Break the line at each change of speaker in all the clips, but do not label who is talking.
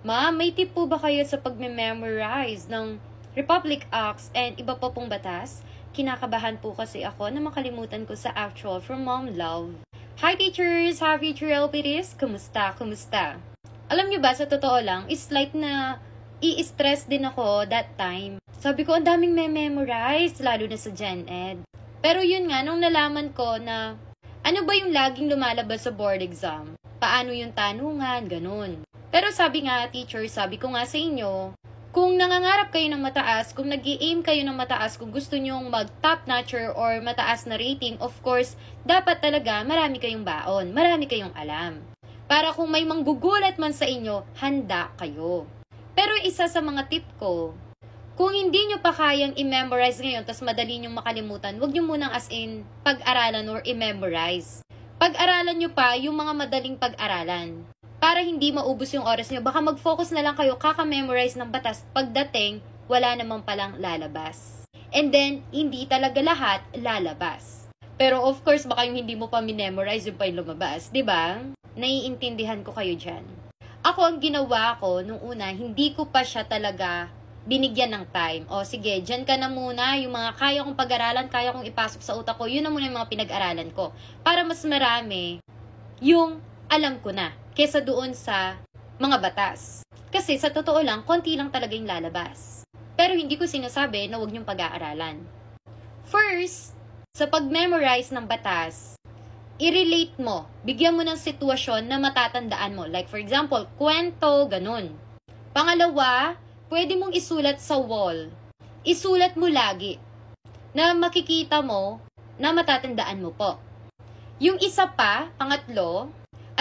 Ma'am, may tip po ba kayo sa pagme-memorize ng Republic Acts and iba pa pong batas? Kinakabahan po kasi ako na makalimutan ko sa actual from Mom Love. Hi teachers! Happy Trail Piris! Kumusta? Kumusta? Alam nyo ba, sa totoo lang, is like na i-stress din ako that time. Sabi ko, ang daming memorize, lalo na sa Gen Ed. Pero yun nga, nung nalaman ko na ano ba yung laging lumalabas sa board exam? Paano yung tanungan? Ganun. Pero sabi nga, teacher, sabi ko nga sa inyo, kung nangangarap kayo ng mataas, kung nag-i-aim kayo ng mataas, kung gusto nyong mag-top notcher or mataas na rating, of course, dapat talaga marami kayong baon, marami kayong alam. Para kung may manggugulat man sa inyo, handa kayo. Pero isa sa mga tip ko, kung hindi nyo pa kayang i-memorize ngayon, tas madali nyong makalimutan, huwag nyo munang as in pag-aralan or i-memorize. Pag-aralan nyo pa yung mga madaling pag-aralan. Para hindi maubos yung oras nyo, baka mag-focus na lang kayo kaka-memorize ng batas. Pagdating, wala namang palang lalabas. And then, hindi talaga lahat lalabas. Pero of course, baka yung hindi mo pa minemorize yung pa yung lumabas. Diba? Naiintindihan ko kayo dyan. Ako, ang ginawa ko nung una, hindi ko pa siya talaga binigyan ng time. O sige, dyan ka na muna, yung mga kaya kong pag-aralan, kaya kong ipasok sa utak ko, yun na muna yung mga pinag-aralan ko. Para mas marami yung alam ko na, kesa doon sa mga batas. Kasi sa totoo lang, konti lang talaga yung lalabas. Pero hindi ko sinasabi na huwag niyong pag-aaralan. First, sa pag-memorize ng batas, i-relate mo, bigyan mo ng sitwasyon na matatandaan mo. Like for example, kwento, ganun. Pangalawa, pwede mong isulat sa wall. Isulat mo lagi na makikita mo na matatandaan mo po. Yung isa pa, pangatlo,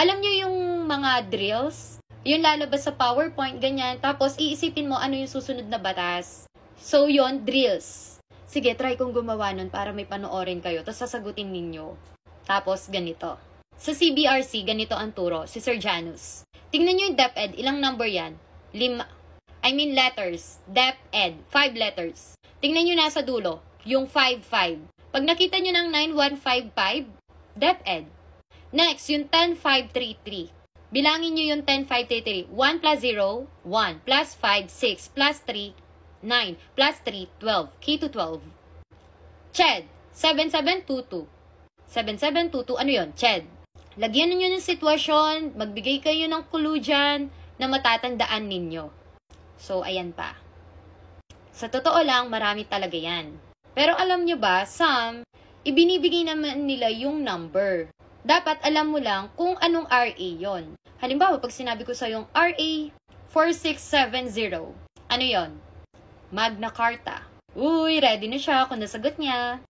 alam nyo yung mga drills? Yung lalabas sa PowerPoint, ganyan. Tapos, iisipin mo ano yung susunod na batas. So, yon drills. Sige, try kong gumawa nun para may panoorin kayo. Tapos, sasagutin ninyo. Tapos, ganito. Sa CBRC, ganito ang turo. Si Sir Janus. Tingnan nyo yung DepEd. Ilang number yan? Letters. DepEd. 5 letters. Tingnan nyo nasa dulo. Yung 5-5. Pag nakita nyo ng 9155, DepEd. Next, yung 10533. Bilangin nyo yung 10533. 1 plus 0, 1. Plus 5, 6. Plus 3, 9. Plus 3, 12. Key to 12. CHED. 7722. 7722, ano yun? CHED. Lagyan nyo ng sitwasyon, magbigay kayo ng clue dyan na matatandaan ninyo. So, ayan pa. Sa totoo lang, marami talaga yan. Pero alam nyo ba, some, ibinibigay naman nila yung number. Dapat alam mo lang kung anong RA yon. Halimbawa, pag sinabi ko sa yung RA 4670, ano yon? Magna Carta. Uy, ready na siya kung nasagot niya.